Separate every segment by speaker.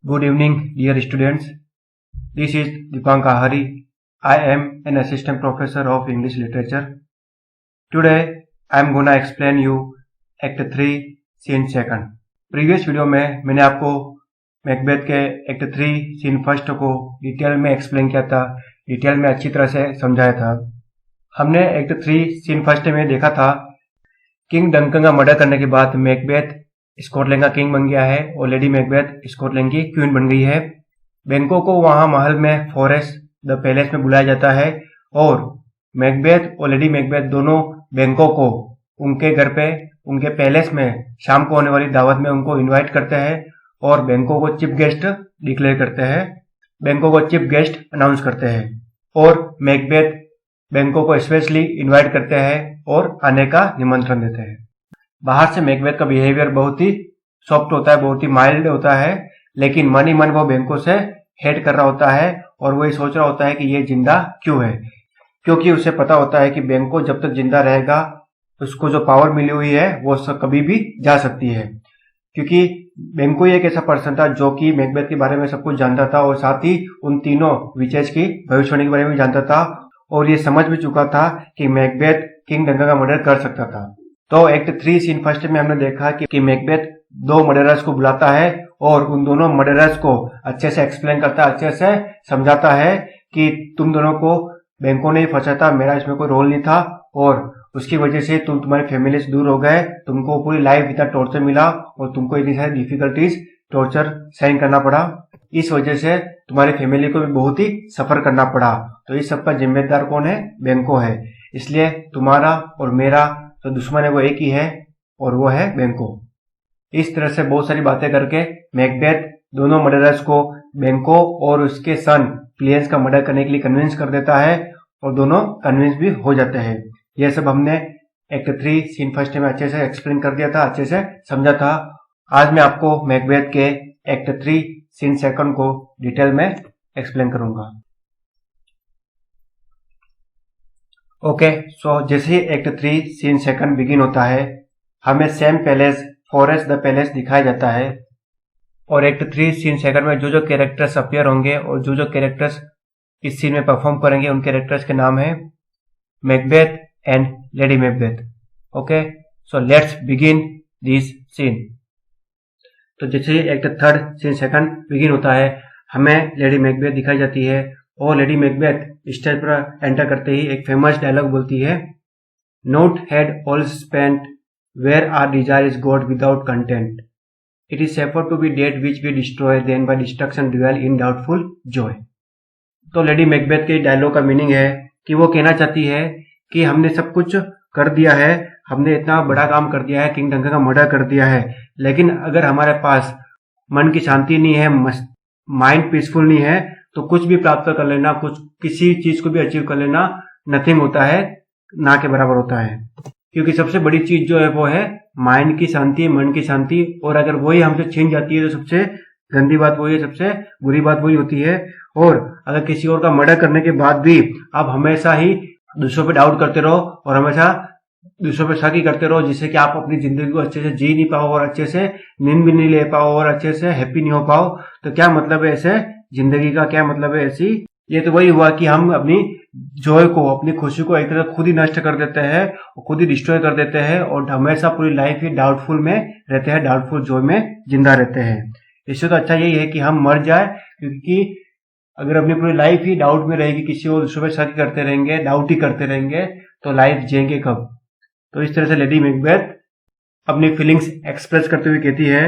Speaker 1: Good evening, dear students. This is Dipankar Hari. I am an assistant professor of English literature. Today, I am gonna explain you Act 3, Scene 2. Previous video में मैंने आपको Macbeth के Act 3, Scene 1 को detail में explain किया था, detail में अच्छी तरह से समझाया था। हमने Act 3, Scene 1 में देखा था किंग डंकन का मर्डर करने के बाद मैकबेथ स्कॉटलैंड का किंग बन गया है और लेडी मैकबेथ स्कॉटलैंड की क्वीन बन गई है। बैंको को वहां महल में फॉरेस्ट द पैलेस में बुलाया जाता है और मैकबेथ और लेडी मैकबेथ दोनों बैंको को उनके घर पे उनके पैलेस में शाम को होने वाली दावत में उनको इनवाइट करते हैं और बैंको को चीफ गेस्ट डिक्लेयर करते हैं, बैंको को चीफ गेस्ट अनाउंस करते हैं और मैकबेथ बैंको को स्पेशली इनवाइट करते हैं और आने का निमंत्रण देते हैं। बाहर से मैकबेथ का बिहेवियर बहुत ही सॉफ्ट होता है, बहुत ही माइल्ड होता है, लेकिन मन ही मन वो बैंको से हेट कर रहा होता है और वो ये सोच रहा होता है कि ये जिंदा क्यों है, क्योंकि उसे पता होता है कि बैंको जब तक जिंदा रहेगा उसको जो पावर मिली हुई है वो कभी भी जा सकती है, क्योंकि बैंको एक ऐसा पर्सन था जो कि मैकबेथ के बारे में सब कुछ जानता था और साथ ही उन तीनों विचेज की भविष्यवाणी के बारे में जानता था और ये समझ भी चुका था कि मैकबेथ किंग डंकन का मर्डर कर सकता था। तो एक्ट 3 सीन 1 में हमने देखा कि मैकबेथ दो मर्डरर्स को बुलाता है और उन दोनों मर्डरर्स को अच्छे से एक्सप्लेन करता है, अच्छे से समझाता है कि तुम दोनों को बैंको ने ही फंसा था, मेरा इसमें कोई रोल नहीं था और उसकी वजह से तुम तुम्हारी फैमिली से दूर हो गए, तुमको पूरी लाइफ इतना टॉर्चर मिला और तुमको इतनी सारी डिफिकल्टीज टॉर्चर सहन करना पड़ा, इस वजह से तुम्हारी फैमिली को भी बहुत ही सफर करना पड़ा। तो इस सब का जिम्मेदार कौन है? बैंको है। इसलिए तुम्हारा और मेरा तो दुश्मन है वो एक ही है और वो है बैंको। इस तरह से बहुत सारी बातें करके मैकबेथ दोनों मर्डरर्स को बैंको और उसके सन क्लियंस का मर्डर करने के लिए कन्विंस कर देता है और दोनों कन्विंस भी हो जाते हैं। यह सब हमने एक्ट 3 सीन 1 में अच्छे से एक्सप्लेन कर दिया था, अच्छे से समझा था। आज मैं आपको मैकबेथ के एक्ट 3 सीन 2 को डिटेल में एक्सप्लेन करूंगा। ओके, सो जैसे ही एक्ट 3 सीन 2 बिगिन होता है हमें same palace forest the palace दिखाया जाता है और एक्ट 3 सीन 2 में जो जो कैरेक्टर्स अपीयर होंगे और जो जो कैरेक्टर्स इस सीन में परफॉर्म करेंगे उन कैरेक्टर्स के नाम है Macbeth and lady Macbeth. Okay, so let's begin this scene. तो जैसे ही एक्ट 3 सीन 2 बिगिन होता है हमें लेडी मैकबेथ दिखाई जाती है और लेडी मैकबेथ स्टेज पर एंटर करते ही एक फेमस डायलॉग बोलती है, nought had all spent where our desire is got without content, it is safer to be that which we destroy than by destruction dwell in doubtful joy. तो lady Macbeth के dialogue का meaning है कि वो कहना चाहती है कि हमने सब कुछ कर दिया है, हमने इतना बड़ा काम कर दिया है, किंग डंकन का मर्डर कर दिया है, लेकिन अगर हमारे पास मन की शांति नहीं है, माइंड पीसफुल नहीं है, तो कुछ भी प्राप्त कर लेना, कुछ किसी चीज को भी अचीव कर लेना नथिंग होता है, ना के बराबर होता है। क्योंकि सबसे बड़ी चीज जो है वो है माइंड की शांति, मन की शांति, और अगर वही हमसे छीन जाती है तो सबसे गंदी बात वही है, सबसे बुरी बात वही होती है। और अगर किसी और का मर्डर करने के बाद भी आप हमेशा ही दूसरों पे डाउट करते रहो और हमेशा दूसरों पे शक ही करते रहो, जिससे कि आप अपनी जिंदगी को अच्छे से जी नहीं पाओ और अच्छे से नींद भी नहीं ले पाओ और अच्छे से हैप्पी नहीं हो पाओ, तो क्या मतलब है ऐसे जिंदगी का, क्या मतलब है ऐसी? ये तो वही हुआ कि हम अपनी जॉय को, अपनी खुशी को एक तरह खुद ही नष्ट कर देते हैं और खुद ही डिस्ट्रॉय कर देते हैं और हमेशा पूरी लाइफ ही डाउटफुल में रहते हैं, डाउटफुल जॉय में जिंदा रहते हैं। इससे तो अच्छा यही है कि हम मर जाए, क्योंकि अगर अपनी पूरी लाइफ ही डाउट में रहेगी, किसी और दूसरे पे शक करते रहेंगे, डाउट ही करते रहेंगे, तो लाइफ जिएंगे कब? तो इस तरह से लेडी मैकबेथ अपनी फीलिंग्स एक्सप्रेस करते हुए कहती है।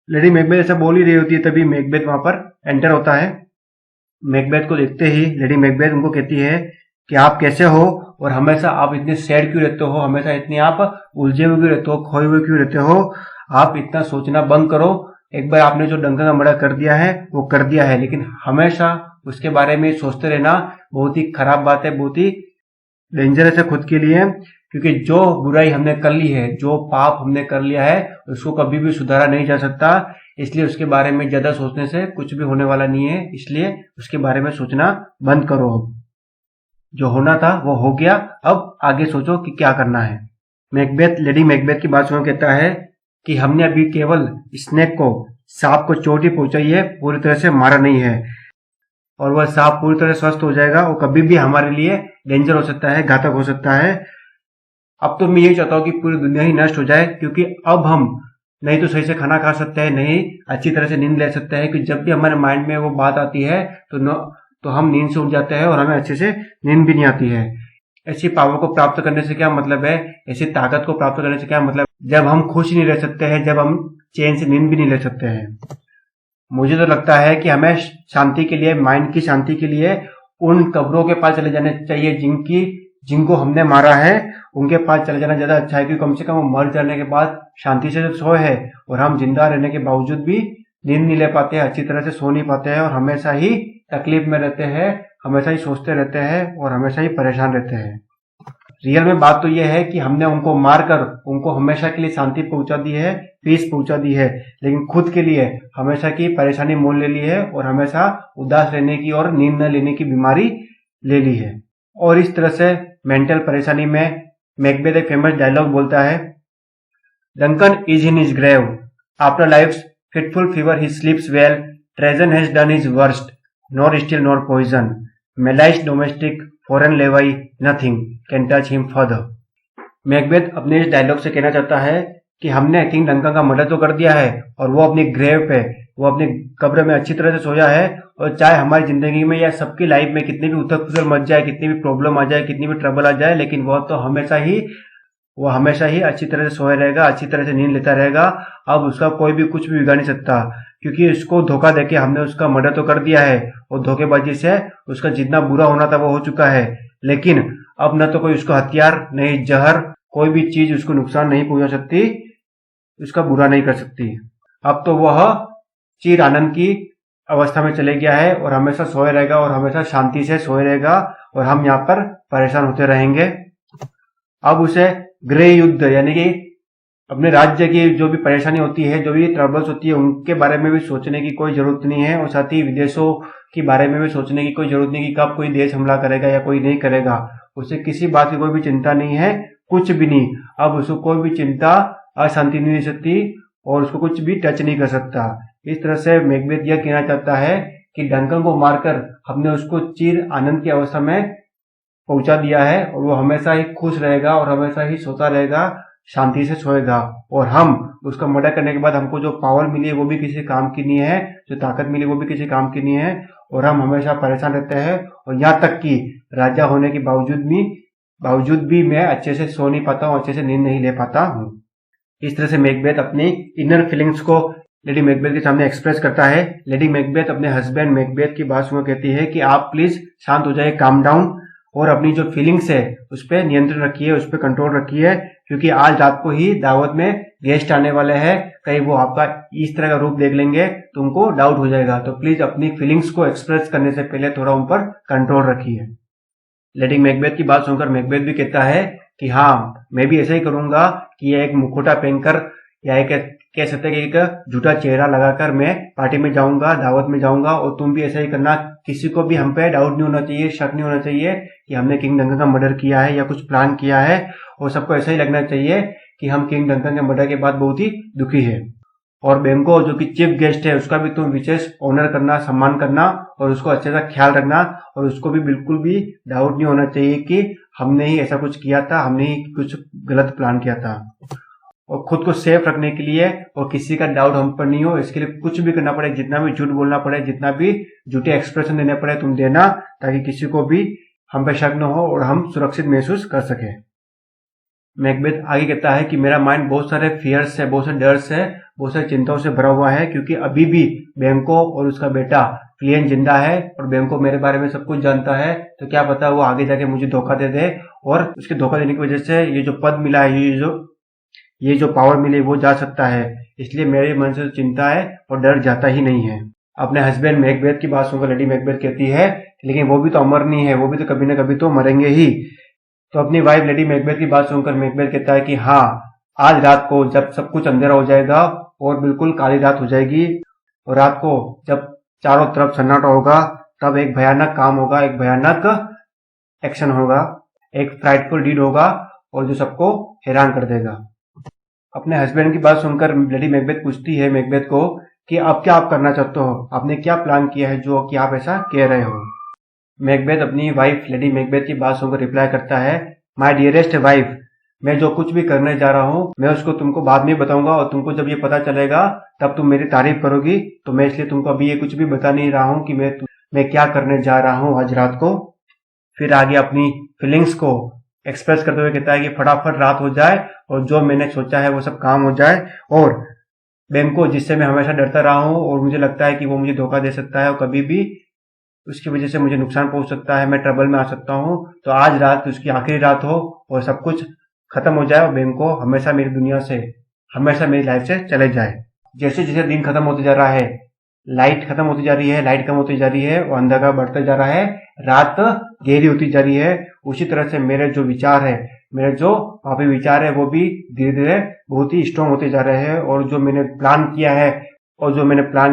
Speaker 1: लेडी मैकबेथ ऐसा बोल ही रही होती है तभी मैकबेथ वहां पर एंटर होता है। मैकबेथ को देखते ही लेडी मैकबेथ उनको कहती है कि आप कैसे हो और हमेशा आप इतने सैड क्यों रहते हो, हमेशा इतने आप उलझे हुए क्यों रहते हो, खोए हुए क्यों रहते हो, आप इतना सोचना बंद करो। एक बार आपने जो डंकन का मर्डर कर दिया है वो कर दिया है, लेकिन हमेशा उसके बारे में सोचते रहना बहुत ही खराब बात है, बहुत ही डेंजरस है खुद के लिए, क्योंकि जो बुराई हमने कर ली है, जो पाप हमने कर लिया है, उसको कभी भी सुधारा नहीं जा सकता। इसलिए उसके बारे में ज्यादा सोचने से कुछ भी होने वाला नहीं है, इसलिए उसके बारे में सोचना बंद करो। जो होना था वो हो गया, अब आगे सोचो कि क्या करना है। मैकबेथ लेडी मैकबेथ की बात सुनो कहता है कि हमने अभी केवल स्नेक को सांप को चोट ही पहुंचाई है, पूरी तरह से मारा नहीं है। और वह सांप पूरी तरह स्वस्थ हो जाएगा और कभी भी हमारे लिए डेंजर हो सकता है, घातक हो सकता है। अब तो मैं यही चाहता हूँ कि पूरी दुनिया ही नष्ट हो जाए, क्योंकि अब हम नहीं तो सही से खाना खा सकते हैं, नहीं अच्छी तरह से नींद ले सकते हैं। कि जब भी हमारे माइंड में वो बात आती है तो हम नींद से उठ जाते हैं और हमें अच्छे से नींद भी नहीं आती है। ऐसी पावर को प्राप्त करने से क्या मतलब है, ऐसी ताकत को प्राप्त करने से क्या मतलब, जब हम खुश नहीं रह सकते हैं, जब हम चैन से नींद भी नहीं ले सकते हैं। मुझे तो लगता है कि हमें शांति के लिए, माइंड की शांति के लिए उन कब्रों के पास चले जाने चाहिए जिनको हमने मारा है। उनके पास चले जाना ज्यादा अच्छा है, क्योंकि कम से कम वो मर जाने के बाद शांति से जो सोए है, और हम जिंदा रहने के बावजूद भी नींद नहीं ले पाते हैं, अच्छी तरह से सो नहीं पाते हैं, और हमेशा ही तकलीफ में रहते हैं, हमेशा ही सोचते रहते हैं और हमेशा ही परेशान रहते हैं। रियल में बात तो यह है कि हमने उनको मारकर उनको हमेशा के लिए शांति पहुंचा दी है, पीस पहुंचा दी है, लेकिन खुद के लिए हमेशा की परेशानी मोल ले ली है और हमेशा उदास रहने की और नींद न लेने की बीमारी ले ली है। और इस तरह से मेंटल परेशानी में मैकबेथ एक फेमस डायलॉग बोलता है, Duncan is in his grave, after life's fitful fever he sleeps well, treason has done his worst, nor steel nor poison, malice domestic foreign levy, nothing can touch him further. Macbeth अपने इस dialogue से कहना चाहता है कि हमने king Duncan का murder तो कर दिया है और वो अपनी ग्रेव पे, वो अपनी कब्र में अच्छी तरह से सोया है, और चाहे हमारी जिंदगी में या सबकी लाइफ में कितनी भी उथल पुथल मच जाए, कितनी भी प्रॉब्लम आ जाए, कितनी भी ट्रबल आ जाए, लेकिन वो हमेशा ही अच्छी तरह से सोया रहेगा, अच्छी तरह से नींद लेता रहेगा। अब उसका कोई भी कुछ भी बिगाड़ नहीं सकता, क्योंकि उसको धोखा देके हमने उसका मर्डर तो कर दिया है और धोखेबाजी से उसका जितना बुरा होना था वो हो चुका है। लेकिन अब न तो कोई उसको हथियार, नहीं जहर, कोई भी चीज उसको नुकसान नहीं पहुंचा सकती, उसका बुरा नहीं कर सकती। अब तो वह चिर आनंद की अवस्था में चले गया है और हमेशा सोए रहेगा और हमेशा शांति से सोए रहेगा, और हम यहाँ पर परेशान होते रहेंगे। अब उसे गृह युद्ध यानी कि अपने राज्य की जो भी परेशानी होती है, जो भी ट्रबल्स होती है, उनके बारे में भी सोचने की कोई जरूरत नहीं है, और साथ ही विदेशों के बारे में भी सोचने की कोई जरूरत नहीं कि कब कोई देश हमला करेगा या कोई नहीं करेगा। उसे किसी बात की कोई भी चिंता नहीं है, कुछ भी नहीं। अब उसको कोई भी चिंता, अशांति नहीं दे सकती और उसको कुछ भी टच नहीं कर सकता। इस तरह से मैकबेथ यह कहना चाहता है कि डंकन को मारकर हमने उसको चिर आनंद की अवस्था में पहुंचा दिया है, और वो हमेशा ही खुश रहेगा और हमेशा ही सोता रहेगा, शांति से सोएगा। और हम उसका मर्डर करने के बाद हमको जो पावर मिली है वो भी किसी काम की नहीं है, जो ताकत मिली वो भी किसी काम की नहीं है, और हम हमेशा परेशान रहते हैं। और यहाँ तक कि राजा होने के बावजूद भी मैं अच्छे से सो नहीं पाता हूँ, अच्छे से नींद नहीं ले पाता हूँ। इस तरह से मैकबेथ अपनी इनर फीलिंग्स को लेडी मैकबेथ के सामने एक्सप्रेस करता है। लेडी मैकबेथ अपने हस्बैंड मैकबेथ की बात सुनकर कहती है कि आप प्लीज शांत हो जाइए, काम डाउन, और अपनी जो फीलिंग्स है उस पर नियंत्रण रखिए, उस पर कंट्रोल रखिए, क्योंकि आज रात को ही दावत में गेस्ट आने वाले हैं। कहीं वो आपका इस तरह का रूप देख लेंगे तो उनको डाउट हो जाएगा। तो प्लीज अपनी फीलिंग्स को एक्सप्रेस करने से पहले थोड़ा उन पर कंट्रोल रखिए। लेडी मैकबेथ की बात सुनकर मैकबेथ भी कहता है कि हाँ, मैं भी ऐसा ही करूंगा कि ये एक मुखौटा पहनकर या एक कह सकते हैं कि एक झूठा चेहरा लगाकर मैं पार्टी में जाऊंगा, दावत में जाऊंगा, और तुम भी ऐसा ही करना। किसी को भी हम पे डाउट नहीं होना चाहिए, शक नहीं होना चाहिए कि हमने किंग डंकन का मर्डर किया है या कुछ प्लान किया है, और सबको ऐसा ही लगना चाहिए कि हम किंग डंकन के मर्डर के बाद बहुत ही दुखी है। और बैंको जो कि चीफ गेस्ट है उसका भी तुम विशेष ऑनर करना, सम्मान करना, और उसको अच्छे से ख्याल रखना, और उसको भी बिल्कुल भी डाउट नहीं होना चाहिए कि हमने ही ऐसा कुछ किया था, हमने ही कुछ गलत प्लान किया था। और खुद को सेफ रखने के लिए और किसी का डाउट हम पर नहीं हो, इसके लिए कुछ भी करना पड़े, जितना भी झूठ बोलना पड़े, जितना भी झूठे एक्सप्रेशन देने पड़े, तुम देना, ताकि किसी को भी हम पे शक न हो और हम सुरक्षित महसूस कर सके। मैकबेथ आगे कहता है कि मेरा माइंड बहुत सारे फियर्स है, बहुत सारे डर्स है, बहुत सारी चिंताओं से भरा हुआ है, क्योंकि अभी भी बैंको और उसका बेटा क्लियन जिंदा है, और बैंको मेरे बारे में सब कुछ जानता है। तो क्या पता वो आगे जाके मुझे धोखा दे दे, और उसके धोखा देने की वजह से ये जो पद मिला है, ये जो पावर मिली वो जा सकता है। इसलिए मेरे मन से चिंता है और डर जाता ही नहीं है। अपने हस्बैंड मैकबेथ की बात सुनकर लेडी मैकबेथ कहती है, लेकिन वो भी तो अमर नहीं है, वो भी तो कभी ना कभी तो मरेंगे ही। तो अपनी वाइफ लेडी मैकबेथ की बात सुनकर मैकबेथ कहता है कि हाँ, आज रात को जब सब कुछ अंधेरा हो जाएगा और बिल्कुल काली रात हो जाएगी, और रात को जब चारों तरफ सन्नाटा होगा, तब एक भयानक काम होगा, एक भयानक एक्शन होगा, एक फ्राइटफुल डीड होगा, और जो सबको हैरान कर देगा। अपने हस्बैंड की बात सुनकर लेडी मैकबेथ पूछती है मैकबेथ को कि अब क्या आप करना चाहते हो, आपने क्या प्लान किया है जो कि आप ऐसा कह रहे हो। मैकबेथ अपनी वाइफ लेडी मैकबेथ की बात सुनकर रिप्लाई करता है, माय डियरेस्ट वाइफ, मैं जो कुछ भी करने जा रहा हूँ मैं उसको तुमको बाद में बताऊंगा और तुमको जब ये पता चलेगा तब तुम मेरी तारीफ करोगी, तो मैं इसलिए तुमको अभी ये कुछ भी बता नहीं रहा हूँ कि मैं क्या करने जा रहा हूँ आज रात को। फिर आगे अपनी फीलिंग्स को एक्सप्रेस करते हुए कहता है कि फटाफट रात हो जाए और जो मैंने सोचा है वो सब काम हो जाए, और बैंक जिससे मैं हमेशा डरता रहा हूँ और मुझे लगता है कि वो मुझे धोखा दे सकता है और कभी भी उसकी वजह से मुझे नुकसान पहुंच सकता है, मैं ट्रबल में आ सकता हूँ, तो आज रात उसकी आखिरी रात हो और सब कुछ खत्म हो जाए और बैंक हमेशा मेरी दुनिया से, हमेशा मेरी लाइफ से चले जाए। जैसे जैसे दिन खत्म होते जा रहा है, लाइट खत्म होती जा रही है, लाइट कम होती जा रही है और अंधकार बढ़ते जा रहा है, रात गहरी होती जा रही है, उसी तरह से मेरे जो विचार है, मेरे जो पापी विचार है वो भी धीरे धीरे बहुत ही स्ट्रांग होते जा रहे हैं, और जो मैंने प्लान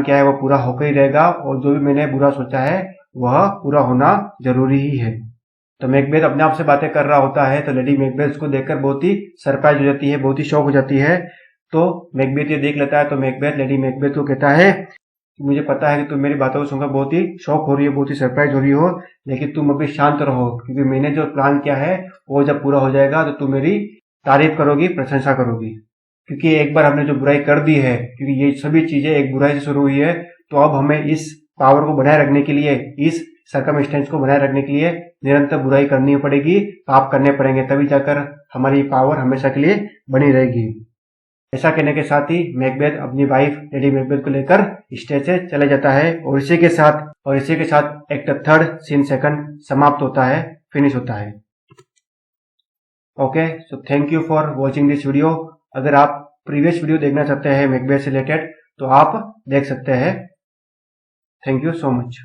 Speaker 1: किया है वो पूरा होकर ही रहेगा, और जो भी मैंने बुरा सोचा है वह पूरा होना जरूरी ही है। तो मैकबेथ अपने आप से बातें कर रहा होता है, तो लेडी मैकबेथ उसको देखकर बहुत ही सरप्राइज हो जाती है, बहुत ही शॉक हो जाती है। तो मैकबेथ ये देख लेता है, तो मैकबेथ लेडी मैकबेथ को कहता है कि मुझे पता है कि तुम मेरी बातों को सुनकर बहुत ही शॉक हो रही हो, बहुत ही सरप्राइज हो रही हो, लेकिन तुम अभी शांत रहो, क्योंकि मैंने जो प्लान किया है वो जब पूरा हो जाएगा तो तुम मेरी तारीफ करोगी, प्रशंसा करोगी। क्योंकि एक बार हमने जो बुराई कर दी है, क्योंकि ये सभी चीजें एक बुराई से शुरू हुई है, तो अब हमें इस पावर को बनाए रखने के लिए, इस सर्कमस्टेंस को बनाए रखने के लिए निरंतर बुराई करनी पड़ेगी, पाप करने पड़ेंगे, तभी जाकर हमारी पावर हमेशा के लिए बनी रहेगी। ऐसा कहने के साथ ही मैकबेथ अपनी वाइफ लेडी मैकबेथ को लेकर स्टेज से चले जाता है, और इसी के साथ एक्ट थर्ड सीन सेकंड समाप्त होता है, फिनिश होता है। Okay, so thank you for watching this video. अगर आप प्रीवियस वीडियो देखना चाहते हैं मैकबेथ से रिलेटेड तो आप देख सकते हैं। Thank you so much.